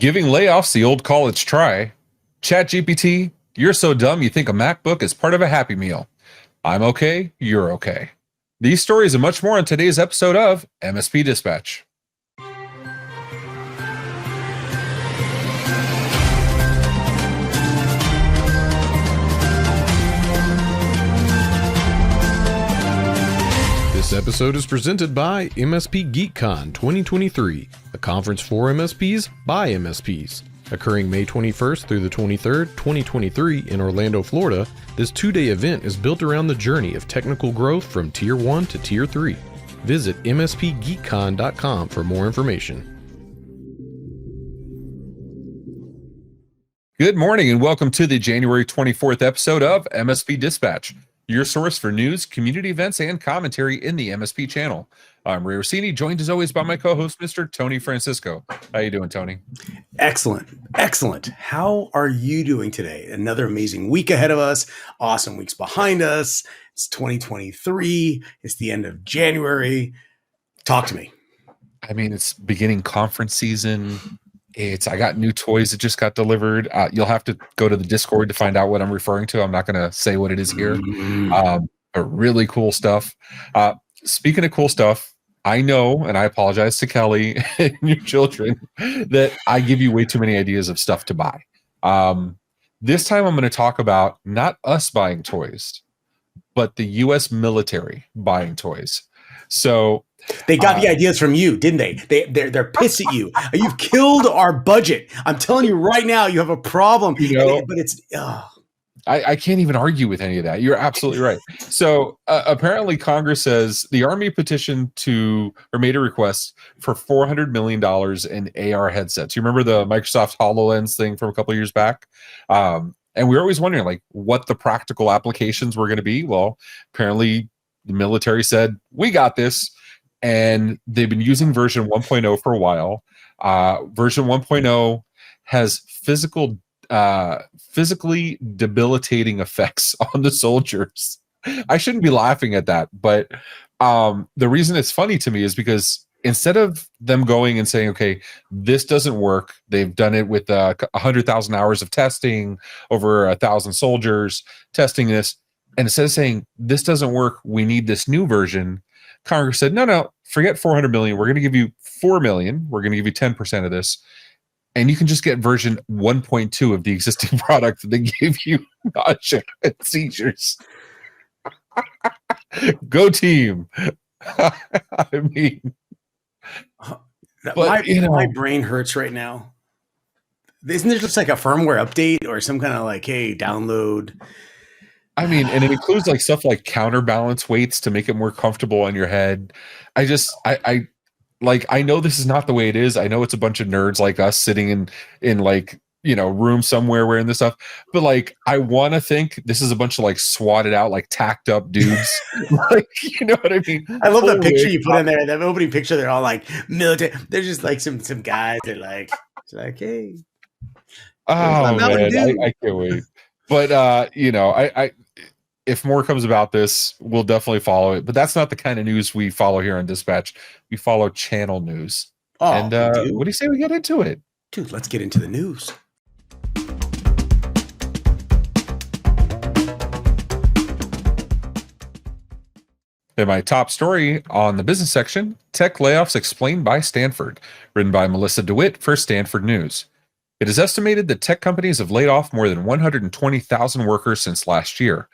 Giving layoffs the old college try. ChatGPT, you're so dumb you think a MacBook is part of a Happy Meal. I'm okay, you're okay. These stories and much more on today's episode of MSP Dispatch. This episode is presented by MSP GeekCon 2023, a conference for MSPs by MSPs. Occurring May 21st through the 23rd, 2023 in Orlando, Florida, this two-day event is built around the journey of technical growth from Tier 1 to Tier 3. Visit mspgeekcon.com for more information. Good morning and welcome to the January 24th episode of MSP Dispatch, your source for news, community events, and commentary in the MSP channel. I'm Ray Orsini, joined as always by my co-host, Mr. Tony Francisco. How you doing, Tony? Excellent. How are you doing today? Another amazing week ahead of us. Awesome weeks behind us. It's 2023. It's the end of January. Talk to me. I mean, it's beginning conference season. I got new toys that just got delivered. You'll have to go to the Discord to find out what I'm referring to. I'm not going to say what it is here. But really cool stuff. Speaking of cool stuff, I know, and I apologize to Kelly and your children, that I give you way too many ideas of stuff to buy. This time I'm going to talk about not us buying toys, but the U.S. military buying toys. So they got the ideas from you, didn't they? They're pissed at you. You've killed our budget. I'm telling you right now, you have a problem. But it's I can't even argue with any of that. You're absolutely right. So apparently Congress says the Army petitioned made a request for $400 million in AR headsets. You remember the Microsoft HoloLens thing from a couple of years back? And we were always wondering what the practical applications were going to be. Well, apparently the military said, we got this. And they've been using version 1.0 for a while. Version 1.0 has physically debilitating effects on the soldiers. I shouldn't be laughing at that, but the reason it's funny to me is because instead of them going and saying, okay, this doesn't work, they've done it with 100,000 hours of testing, over 1,000 soldiers testing this, and instead of saying, this doesn't work, we need this new version, Congress said, no, forget 400 million. We're going to give you 4 million. We're going to give you 10% of this. And you can just get version 1.2 of the existing product that they give you nausea and seizures. Go team. I mean, my brain hurts right now. Isn't there just like a firmware update or some kind of hey, download? I mean, and it includes stuff like counterbalance weights to make it more comfortable on your head. I know this is not the way it is. I know it's a bunch of nerds like us sitting in room somewhere wearing this stuff. But I want to think this is a bunch of swatted out, tacked up dudes. You know what I mean? I love that picture you put in there. That opening picture, they're all military. They're just some guys. They're hey. Oh man, I can't wait. But I if more comes about this, we'll definitely follow it. But that's not the kind of news we follow here on Dispatch. We follow channel news. Oh, and what do you say we get into it? Dude, let's get into the news. In my top story on the business section, tech layoffs explained by Stanford, written by Melissa DeWitt for Stanford News. It is estimated that tech companies have laid off more than 120,000 workers since last year.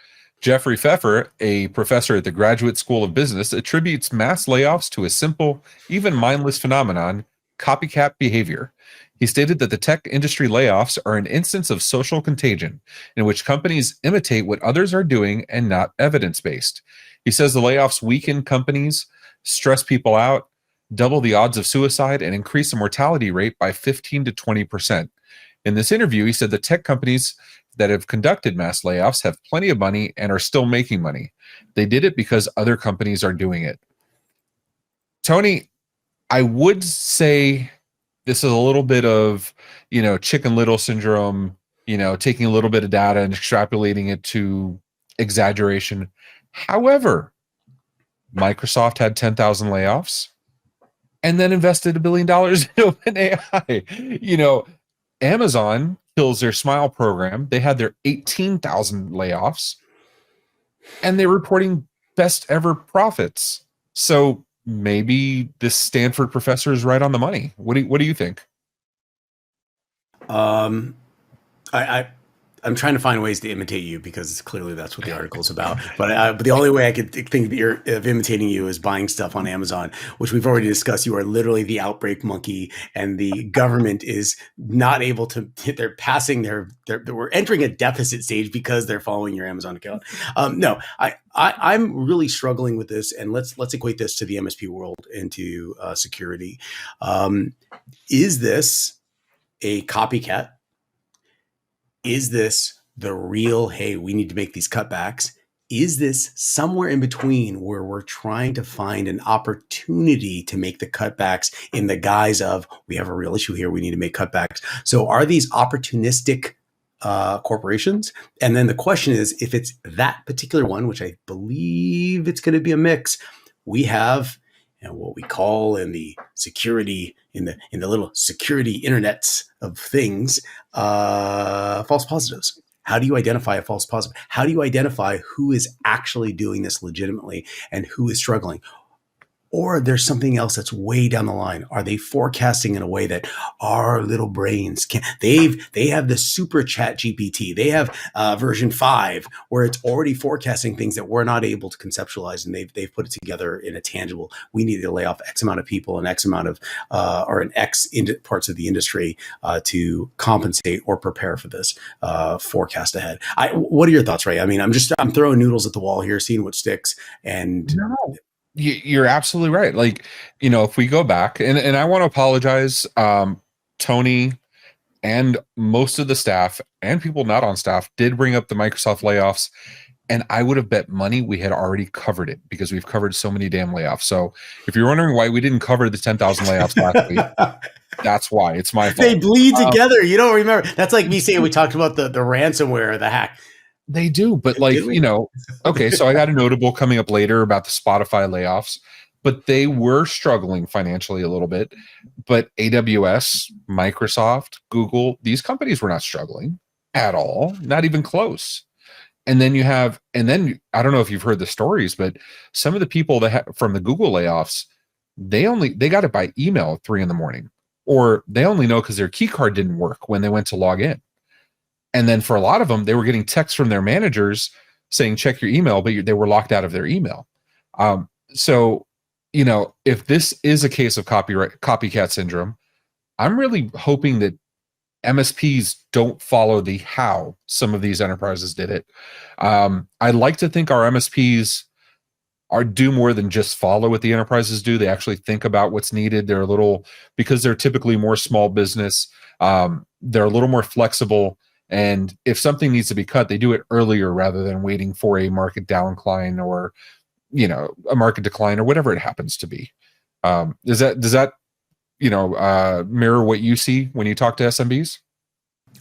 Jeffrey Pfeffer, a professor at the Graduate School of Business, attributes mass layoffs to a simple, even mindless phenomenon, copycat behavior. He stated that the tech industry layoffs are an instance of social contagion, in which companies imitate what others are doing and not evidence-based. He says the layoffs weaken companies, stress people out, double the odds of suicide, and increase the mortality rate by 15 to 20%. In this interview, he said the tech companies that have conducted mass layoffs have plenty of money and are still making money. They did it because other companies are doing it. Tony, I would say this is a little bit of, Chicken Little syndrome, taking a little bit of data and extrapolating it to exaggeration. However, Microsoft had 10,000 layoffs and then invested $1 billion in OpenAI. Amazon kills their Smile program. They had their 18,000 layoffs, and they're reporting best ever profits. So maybe this Stanford professor is right on the money. What do you think? Um, I I'm trying to find ways to imitate you because clearly that's what the article is about. But the only way I could think of imitating you is buying stuff on Amazon, which we've already discussed. You are literally the outbreak monkey, and the government is not able to. They're passing we're entering a deficit stage because they're following your Amazon account. No, I'm really struggling with this, and let's equate this to the MSP world and to security. Is this a copycat? Is this the real, hey, we need to make these cutbacks? Is this somewhere in between where we're trying to find an opportunity to make the cutbacks in the guise of, we have a real issue here, we need to make cutbacks? So are these opportunistic corporations? And then the question is, if it's that particular one, which I believe it's going to be a mix, we have what we call in the security, in the little security internets of things, false positives. How do you identify a false positive? How do you identify who is actually doing this legitimately and who is struggling? Or there's something else that's way down the line. Are they forecasting in a way that our little brains can? They have the super chat GPT. They have version 5 where it's already forecasting things that we're not able to conceptualize, and they've put it together in a tangible. We need to lay off X amount of people and X amount of or an X parts of the industry to compensate or prepare for this forecast ahead. What are your thoughts, Ray? I mean, I'm throwing noodles at the wall here, seeing what sticks. And No. You're absolutely right. Like, if we go back, and I want to apologize, Tony and most of the staff and people not on staff did bring up the Microsoft layoffs, and I would have bet money we had already covered it because we've covered so many damn layoffs. So if you're wondering why we didn't cover the 10,000 layoffs last week, that's why. It's my fault. They bleed together. You don't remember. That's like me saying we talked about the ransomware or the hack. They do, but okay, so I got a notable coming up later about the Spotify layoffs, but they were struggling financially a little bit. But AWS, Microsoft, Google, these companies were not struggling at all, not even close. And then I don't know if you've heard the stories, but some of the people from the Google layoffs, they got it by email at 3 a.m, or they only know because their key card didn't work when they went to log in. And then for a lot of them, they were getting texts from their managers saying, check your email, but they were locked out of their email. So, if this is a case of copycat syndrome, I'm really hoping that MSPs don't follow the how some of these enterprises did it. I like to think our MSPs do more than just follow what the enterprises do. They actually think about what's needed. Because they're typically more small business. They're a little more flexible. And if something needs to be cut, they do it earlier rather than waiting for a market decline or, a market decline or whatever it happens to be. Does that mirror what you see when you talk to SMBs?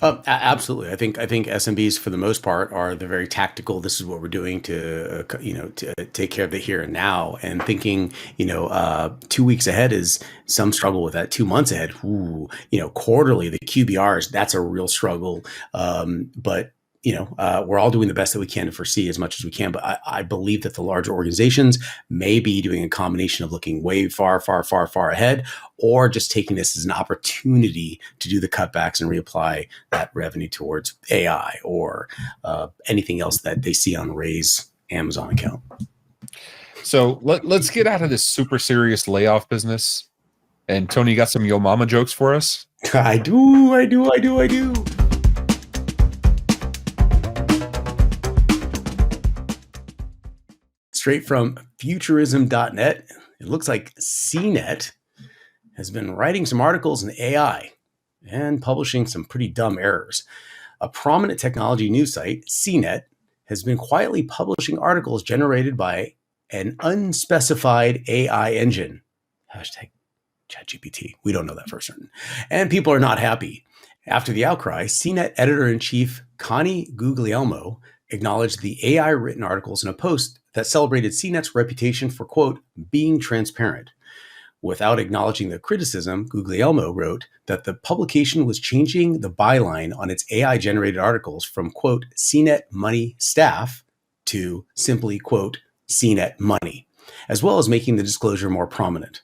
Absolutely. I think SMBs for the most part are the very tactical. This is what we're doing to to take care of the here and now, and thinking 2 weeks ahead is some struggle with that. 2 months ahead, quarterly, the QBRs, that's a real struggle. But we're all doing the best that we can to foresee as much as we can. But I believe that the larger organizations may be doing a combination of looking way far ahead, or just taking this as an opportunity to do the cutbacks and reapply that revenue towards AI or anything else that they see on Ray's Amazon account. So let's get out of this super serious layoff business. And Tony, you got some yo mama jokes for us? I do. Straight from futurism.net, it looks like CNET has been writing some articles in AI and publishing some pretty dumb errors. A prominent technology news site, CNET, has been quietly publishing articles generated by an unspecified AI engine. Hashtag ChatGPT. We don't know that for certain. And people are not happy. After the outcry, CNET editor-in-chief Connie Guglielmo acknowledged the AI-written articles in a post that celebrated CNET's reputation for, quote, being transparent. Without acknowledging the criticism, Guglielmo wrote that the publication was changing the byline on its AI-generated articles from, quote, CNET money staff to simply, quote, CNET money, as well as making the disclosure more prominent.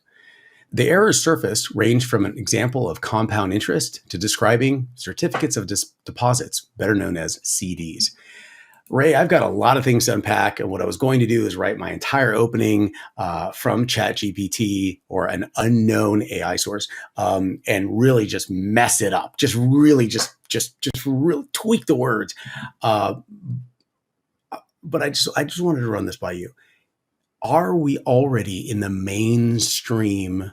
The errors surfaced ranged from an example of compound interest to describing certificates of deposits, better known as CDs. Ray, I've got a lot of things to unpack, and what I was going to do is write my entire opening from ChatGPT or an unknown AI source, and really just mess it up. Just really tweak the words. But I just wanted to run this by you. Are we already in the mainstream?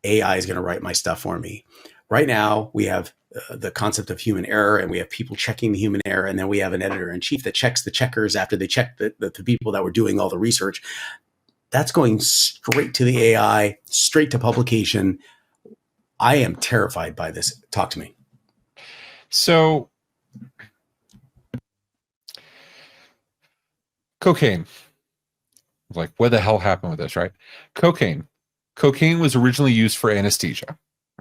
AI is going to write my stuff for me. Right now, we have the concept of human error, and we have people checking the human error, and then we have an editor-in-chief that checks the checkers after they check the people that were doing all the research. That's going straight to the AI, straight to publication. I am terrified by this. Talk to me. So, cocaine. Like, what the hell happened with this, right? Cocaine was originally used for anesthesia.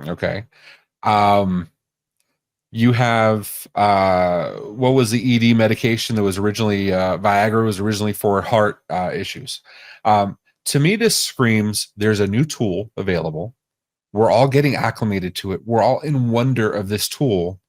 Okay. You have what was the ED medication that was originally Viagra was originally for heart issues. To me, this screams there's a new tool available. We're all getting acclimated to it. We're all in wonder of this tool.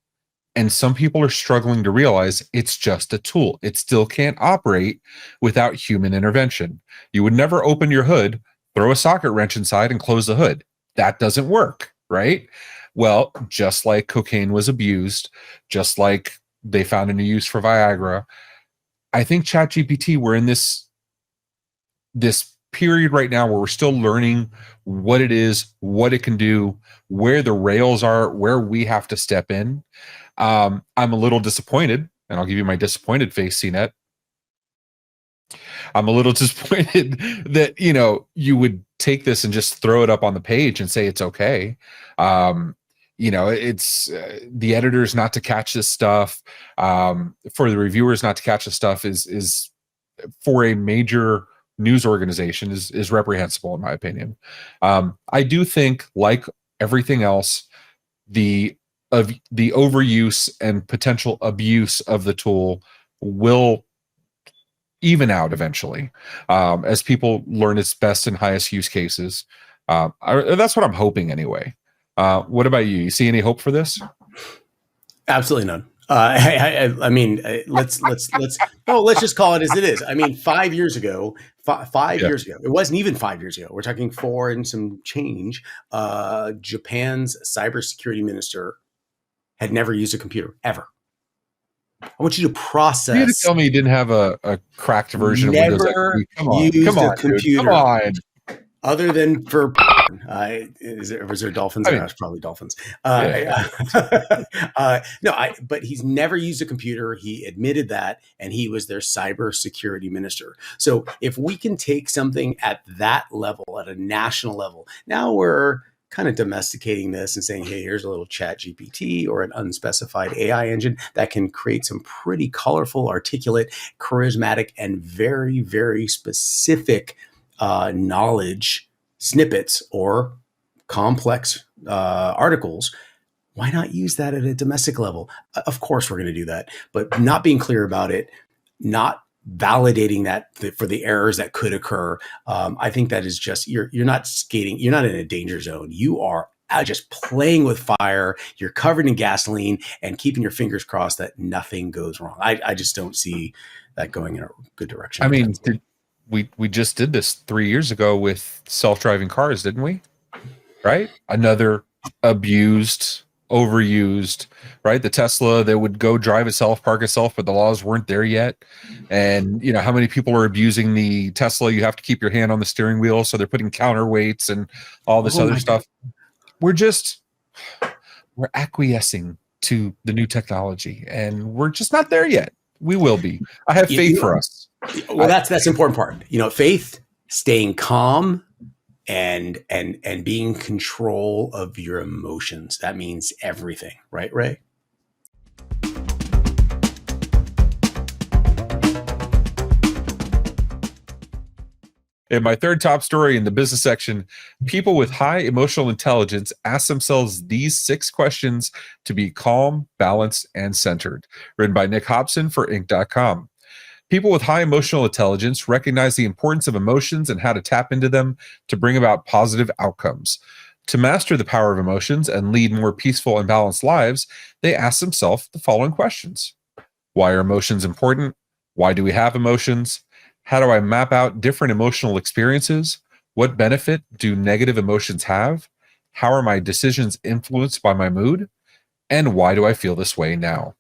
And some people are struggling to realize it's just a tool. It still can't operate without human intervention. You would never open your hood, throw a socket wrench inside, and close the hood. That doesn't work, right? Well, just like cocaine was abused, just like they found a new use for Viagra, I think ChatGPT, we're in this period right now where we're still learning what it is, what it can do, where the rails are, where we have to step in. I'm a little disappointed, and I'll give you my disappointed face, CNET. I'm a little disappointed that, you would take this and just throw it up on the page and say it's okay. It's the editors not to catch this stuff, for the reviewers not to catch this stuff is for a major news organization is reprehensible, in my opinion. I do think, like everything else, the overuse and potential abuse of the tool will even out eventually, as people learn its best and highest use cases. That's what I'm hoping anyway. What about you? You see any hope for this? Absolutely none. I mean, let's just call it as it is. I mean, 5 years ago, five years ago, it wasn't even 5 years ago. We're talking 4 and some change. Japan's cybersecurity minister had never used a computer ever. I want you to process. You tell me you didn't have a cracked version of Windows XP. Come on, computer. dude. Come on. Other than for was there dolphins? It's probably dolphins. But he's never used a computer. He admitted that, and he was their cybersecurity minister. So if we can take something at that level, at a national level, now we're kind of domesticating this and saying, hey, here's a little ChatGPT or an unspecified AI engine that can create some pretty colorful, articulate, charismatic, and very, very specific knowledge snippets or complex articles. Why not use that at a domestic level? Of course, we're going to do that, but not being clear about it, not validating that for the errors that could occur. I think that is just, you're not skating. You're not in a danger zone. You are just playing with fire. You're covered in gasoline and keeping your fingers crossed that nothing goes wrong. I just don't see that going in a good direction. I mean, we just did this 3 years ago with self-driving cars, didn't we? Right? Another abused, overused, right? The Tesla that would go drive itself, park itself, but the laws weren't there yet. And how many people are abusing the Tesla? You have to keep your hand on the steering wheel, so they're putting counterweights and all this other stuff. We're acquiescing to the new technology, and we're just not there yet. We will be. I have faith for us. Well, that's the important part. Faith, staying calm, and being in control of your emotions. That means everything, right, Ray? In my third top story in the business section, people with high emotional intelligence ask themselves these 6 questions to be calm, balanced, and centered. Written by Nick Hobson for Inc.com. People with high emotional intelligence recognize the importance of emotions and how to tap into them to bring about positive outcomes. To master the power of emotions and lead more peaceful and balanced lives, they ask themselves the following questions. Why are emotions important? Why do we have emotions? How do I map out different emotional experiences? What benefit do negative emotions have? How are my decisions influenced by my mood? And why do I feel this way now?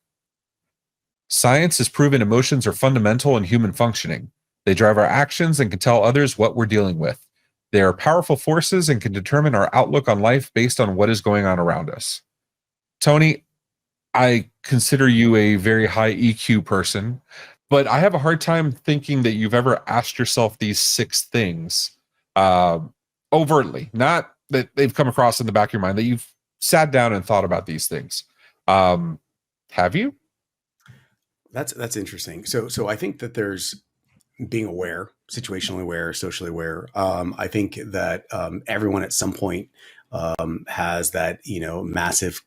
Science has proven emotions are fundamental in human functioning. They drive our actions and can tell others what we're dealing with. They are powerful forces and can determine our outlook on life based on what is going on around us. Tony, I consider you a very high EQ person, but I have a hard time thinking that you've ever asked yourself these 6 things overtly, not that they've come across in the back of your mind, that you've sat down and thought about these things. Have you? That's interesting. So I think that there's being aware, situationally aware, socially aware. I think that everyone at some point has that, massive,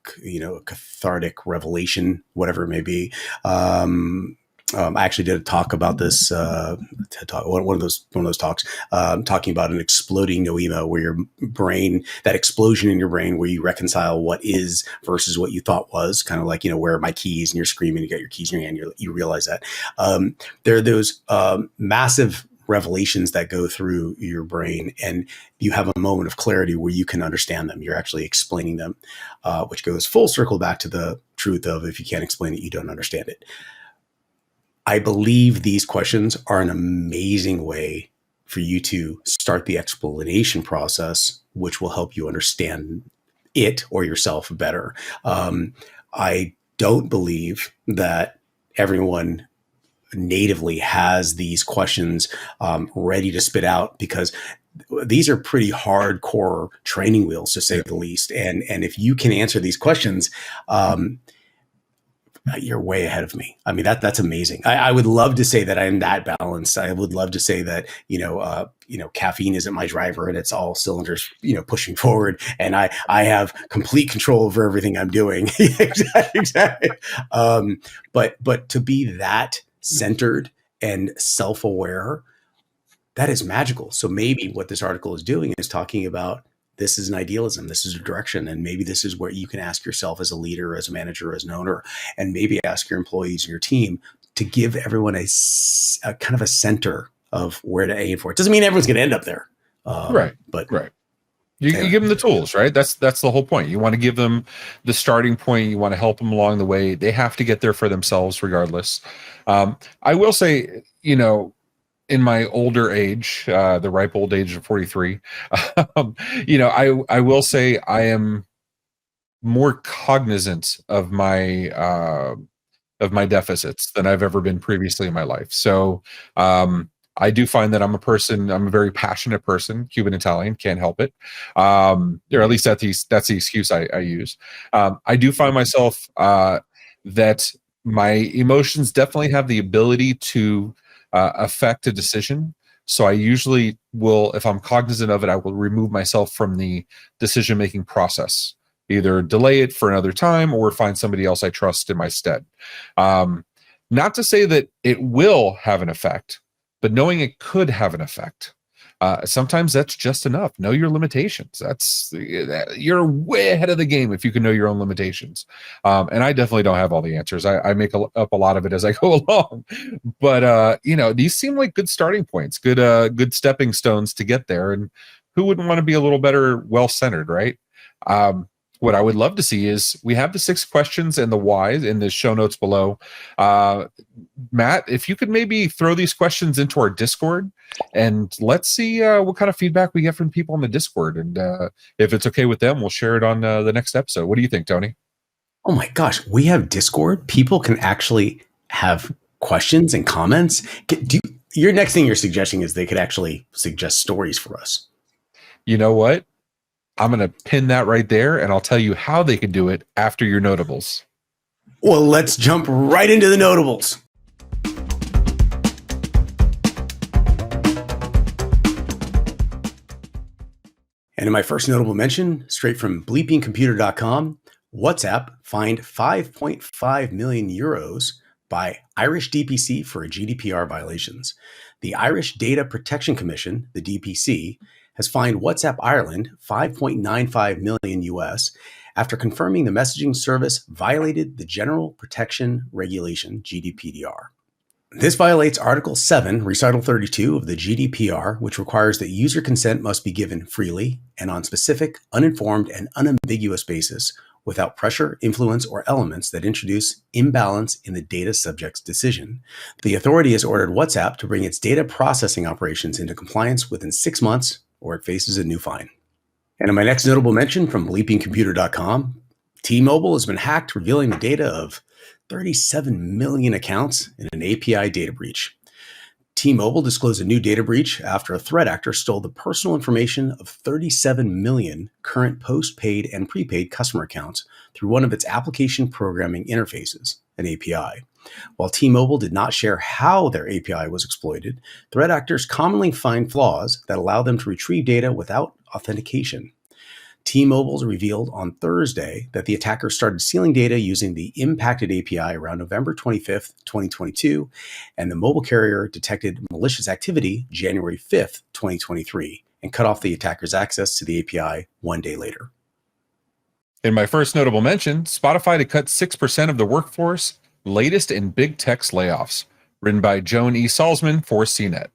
cathartic revelation, whatever it may be. I actually did a talk about this, one of those talks, talking about an exploding noema, where your brain, that explosion in your brain, where you reconcile what is versus what you thought was, kind of like, where are my keys? And you're screaming, you got your keys in your hand, you realize that. There are those massive revelations that go through your brain, and you have a moment of clarity where you can understand them. You're actually explaining them, which goes full circle back to the truth of, if you can't explain it, you don't understand it. I believe these questions are an amazing way for you to start the explanation process, which will help you understand it or yourself better. I don't believe that everyone natively has these questions ready to spit out, because these are pretty hardcore training wheels, to say the least. And if you can answer these questions, you're way ahead of me. I mean, that's amazing. I would love to say that I'm that balanced. I would love to say that, caffeine isn't my driver and it's all cylinders, pushing forward. And I have complete control over everything I'm doing. Exactly. But to be that centered and self-aware, that is magical. So maybe what this article is doing is talking about, this is an idealism, this is a direction, and maybe this is where you can ask yourself as a leader, as a manager, as an owner, and maybe ask your employees and your team to give everyone a kind of a center of where to aim for. It doesn't mean everyone's going to end up there. Right. But You give them the tools, right? That's the whole point. You want to give them the starting point. You want to help them along the way. They have to get there for themselves regardless. I will say, in my older age, the ripe old age of 43, I will say I am more cognizant of my deficits than I've ever been previously in my life. So I do find that I'm a very passionate person, Cuban Italian, can't help it. Or at least that's the excuse I use. I do find myself that my emotions definitely have the ability to affect a decision. So I usually will, if I'm cognizant of it, I will remove myself from the decision-making process, either delay it for another time or find somebody else I trust in my stead. Not to say that it will have an effect, but knowing it could have an effect. Sometimes that's just enough. Know your limitations. You're way ahead of the game if you can know your own limitations. And I definitely don't have all the answers. I make up a lot of it as I go along. But these seem like good starting points, good stepping stones to get there. And who wouldn't want to be a little better, well-centered, right? What I would love to see is we have the 6 questions and the whys in the show notes below. Matt, if you could maybe throw these questions into our Discord, and let's see what kind of feedback we get from people on the Discord. And if it's okay with them, we'll share it on the next episode. What do you think, Tony? Oh my gosh, we have Discord. People can actually have questions and comments. Your next thing you're suggesting is they could actually suggest stories for us. You know what? I'm going to pin that right there, and I'll tell you how they can do it after your notables. Well, let's jump right into the notables. And in my first notable mention, straight from bleepingcomputer.com, WhatsApp fined 5.5 million euros by Irish DPC for GDPR violations. The Irish Data Protection Commission, the DPC, has fined WhatsApp Ireland 5.95 million US after confirming the messaging service violated the General Protection Regulation, GDPR. This violates Article 7, Recital 32 of the GDPR, which requires that user consent must be given freely and on specific, uninformed, and unambiguous basis without pressure, influence, or elements that introduce imbalance in the data subject's decision. The authority has ordered WhatsApp to bring its data processing operations into compliance within 6 months, or it faces a new fine. And in my next notable mention from bleepingcomputer.com, T-Mobile has been hacked, revealing the data of 37 million accounts in an API data breach. T-Mobile disclosed a new data breach after a threat actor stole the personal information of 37 million current postpaid and prepaid customer accounts through one of its application programming interfaces, an API. While T-Mobile did not share how their API was exploited, threat actors commonly find flaws that allow them to retrieve data without authentication. T-Mobile's revealed on Thursday that the attackers started stealing data using the impacted API around November 25th, 2022, and the mobile carrier detected malicious activity January 5th, 2023, and cut off the attacker's access to the API 1 day later. In my first notable mention, Spotify to cut 6% of the workforce, latest in big tech's layoffs, written by Joan E. Salzman for CNET.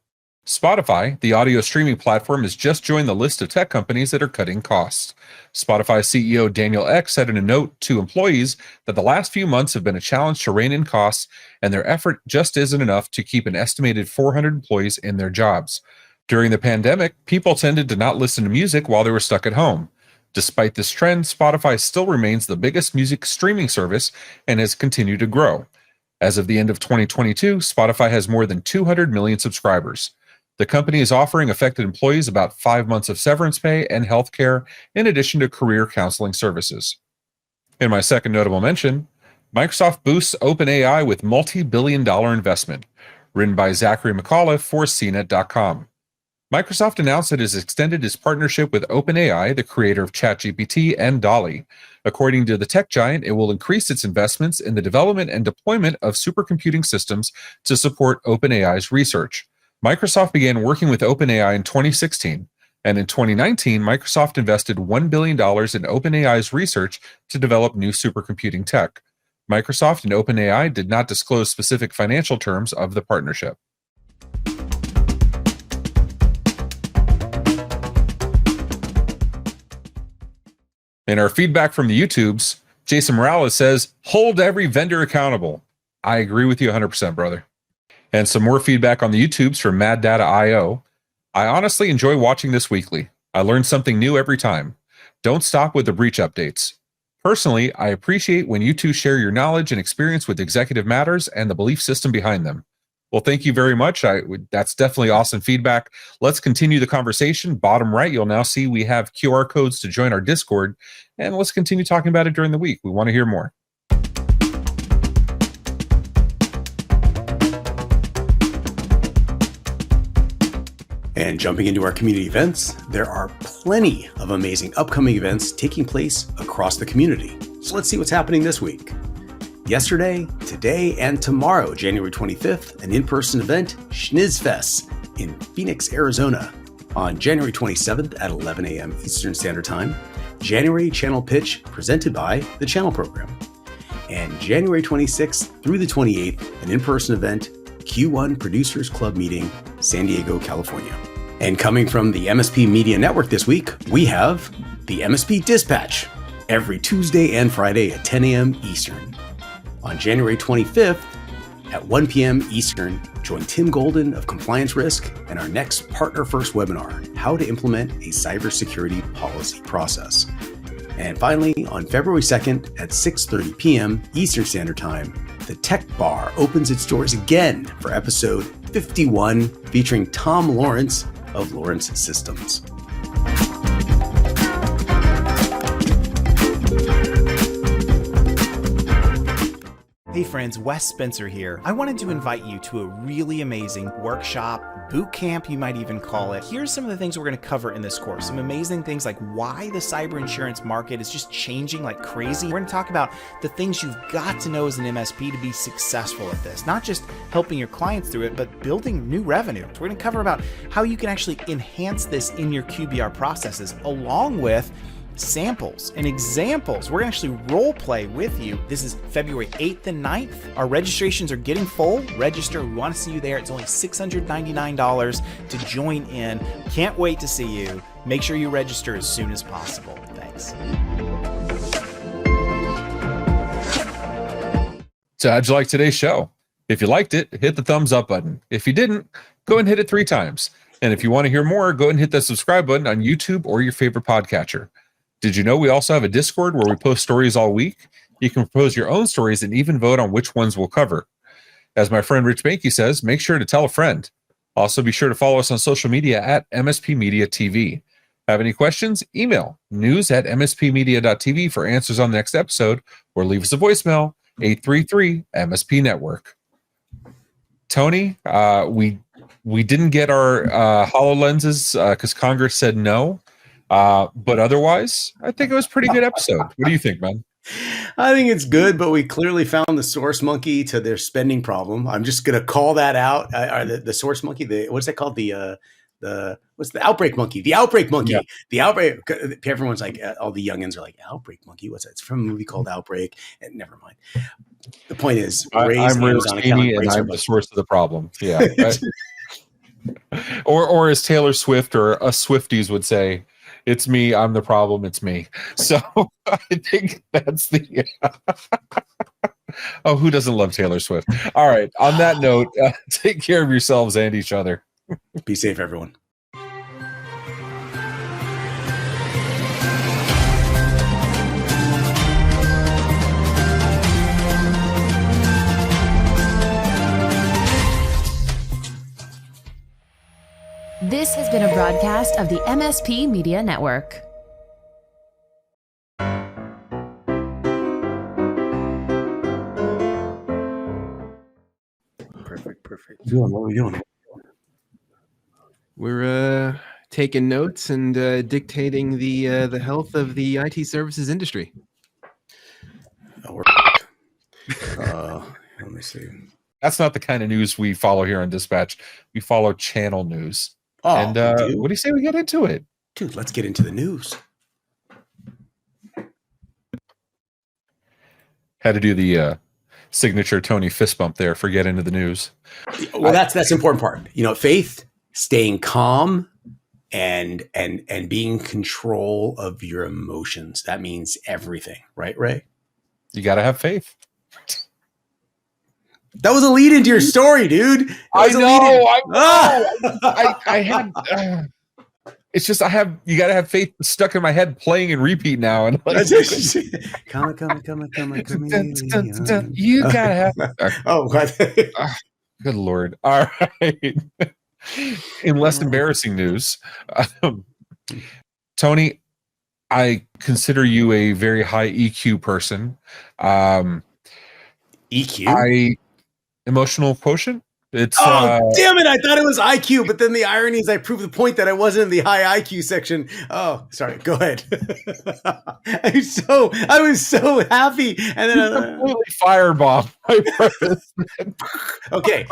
Spotify, the audio streaming platform, has just joined the list of tech companies that are cutting costs. Spotify CEO Daniel Ek said in a note to employees that the last few months have been a challenge to rein in costs, and their effort just isn't enough to keep an estimated 400 employees in their jobs. During the pandemic, people tended to not listen to music while they were stuck at home. Despite this trend, Spotify still remains the biggest music streaming service and has continued to grow. As of the end of 2022, Spotify has more than 200 million subscribers. The company is offering affected employees about 5 months of severance pay and health care, in addition to career counseling services. In my second notable mention, Microsoft boosts OpenAI with multi-billion-dollar investment, written by Zachary McAuliffe for CNET.com. Microsoft announced it has extended its partnership with OpenAI, the creator of ChatGPT and DALL-E. According to the tech giant, it will increase its investments in the development and deployment of supercomputing systems to support OpenAI's research. Microsoft began working with OpenAI in 2016, and in 2019, Microsoft invested $1 billion in OpenAI's research to develop new supercomputing tech. Microsoft and OpenAI did not disclose specific financial terms of the partnership. In our feedback from the YouTubes, Jason Morales says, hold every vendor accountable. I agree with you 100%, brother. And some more feedback on the YouTubes from Mad Data IO. I honestly enjoy watching this weekly. I learn something new every time. Don't stop with the breach updates. Personally, I appreciate when you two share your knowledge and experience with executive matters and the belief system behind them. Well, thank you very much. That's definitely awesome feedback. Let's continue the conversation. Bottom right, you'll now see we have QR codes to join our Discord, and let's continue talking about it during the week. We want to hear more. And jumping into our community events, there are plenty of amazing upcoming events taking place across the community. So let's see what's happening this week. Yesterday, today, and tomorrow, January 25th, an in-person event, Schnizzfest, in Phoenix, Arizona. On January 27th at 11 a.m. Eastern Standard Time, January Channel Pitch presented by the Channel Program. And January 26th through the 28th, an in-person event, Q1 Producers Club meeting, San Diego, California. And coming from the MSP Media Network this week, we have the MSP Dispatch, every Tuesday and Friday at 10 a.m. Eastern. On January 25th at 1 p.m. Eastern, join Tim Golden of Compliance Risk and our next Partner First webinar, How to Implement a Cybersecurity Policy Process. And finally, on February 2nd at 6:30 p.m. Eastern Standard Time, the Tech Bar opens its doors again for episode 51, featuring Tom Lawrence of Lawrence Systems. Hey friends, Wes Spencer here. I wanted to invite you to a really amazing workshop, boot camp you might even call it. Here's some of the things we're going to cover in this course. Some amazing things like why the cyber insurance market is just changing like crazy. We're going to talk about the things you've got to know as an MSP to be successful at this. Not just helping your clients through it, but building new revenue. So we're going to cover about how you can actually enhance this in your QBR processes, along with samples and examples. We're going to actually role play with you. This is February 8th and 9th. Our registrations are getting full. Register. We want to see you there. It's only $699 to join in. Can't wait to see you. Make sure you register as soon as possible. Thanks. So how'd you like today's show? If you liked it, hit the thumbs up button. If you didn't, go and hit it 3 times. And if you want to hear more, go and hit the subscribe button on YouTube or your favorite podcatcher. Did you know we also have a Discord where we post stories all week? You can propose your own stories and even vote on which ones we'll cover. As my friend Rich Banky says, make sure to tell a friend. Also, be sure to follow us on social media at MSP Media TV. Have any questions? Email news@mspmedia.tv for answers on the next episode, or leave us a voicemail, 833-MSP Network. Tony, we didn't get our HoloLenses because Congress said no. But otherwise, I think it was a pretty good episode. What do you think, man? I think it's good, but we clearly found the source monkey to their spending problem. I'm just going to call that out. The source monkey, what's that called? What's the outbreak monkey? The outbreak monkey. Yeah. The outbreak. Everyone's like, all the youngins are like, outbreak monkey. What's that? It's from a movie called Outbreak. And never mind. The point is, I'm Orsini, and I'm the source of the problem. Yeah. or as Taylor Swift or us Swifties would say, it's me. I'm the problem. It's me. So I think that's the. Oh, who doesn't love Taylor Swift? All right. On that note, take care of yourselves and each other. Be safe, everyone. This has been a broadcast of the MSP Media Network. Perfect. What are we doing? We're taking notes and dictating the health of the IT services industry. Let me see. That's not the kind of news we follow here on Dispatch. We follow channel news. Oh, and what do you say we get into it? Dude, let's get into the news. Had to do the signature Tony fist bump there for get into the news. Well, that's the important part. You know, faith, staying calm, and being in control of your emotions. That means everything, right, Ray? You got to have faith. That was a lead into your story, dude. I know. I had. It's just you got to have faith stuck in my head, playing and repeat now. And like, come. You gotta have. Oh, what? Good Lord! All right. In less embarrassing news, Tony, I consider you a very high EQ person. EQ. Emotional quotient. It's damn it! I thought it was IQ, but then the irony is I proved the point that I wasn't in the high IQ section. Oh, sorry. Go ahead. I was so happy, and then completely firebomb. Okay.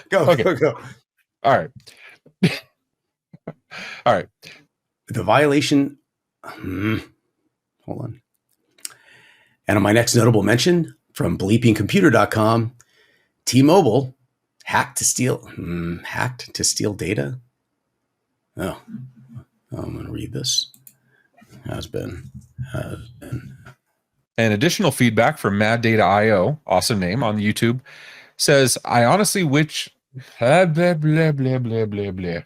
Go. All right. All right. The violation. Hold on. And on my next notable mention from bleepingcomputer.com, T-Mobile hacked to steal data. Oh, I'm going to read this. Has been. And additional feedback from Mad Data IO, awesome name on YouTube, says, I honestly wish blah, blah, blah, blah, blah, blah, blah.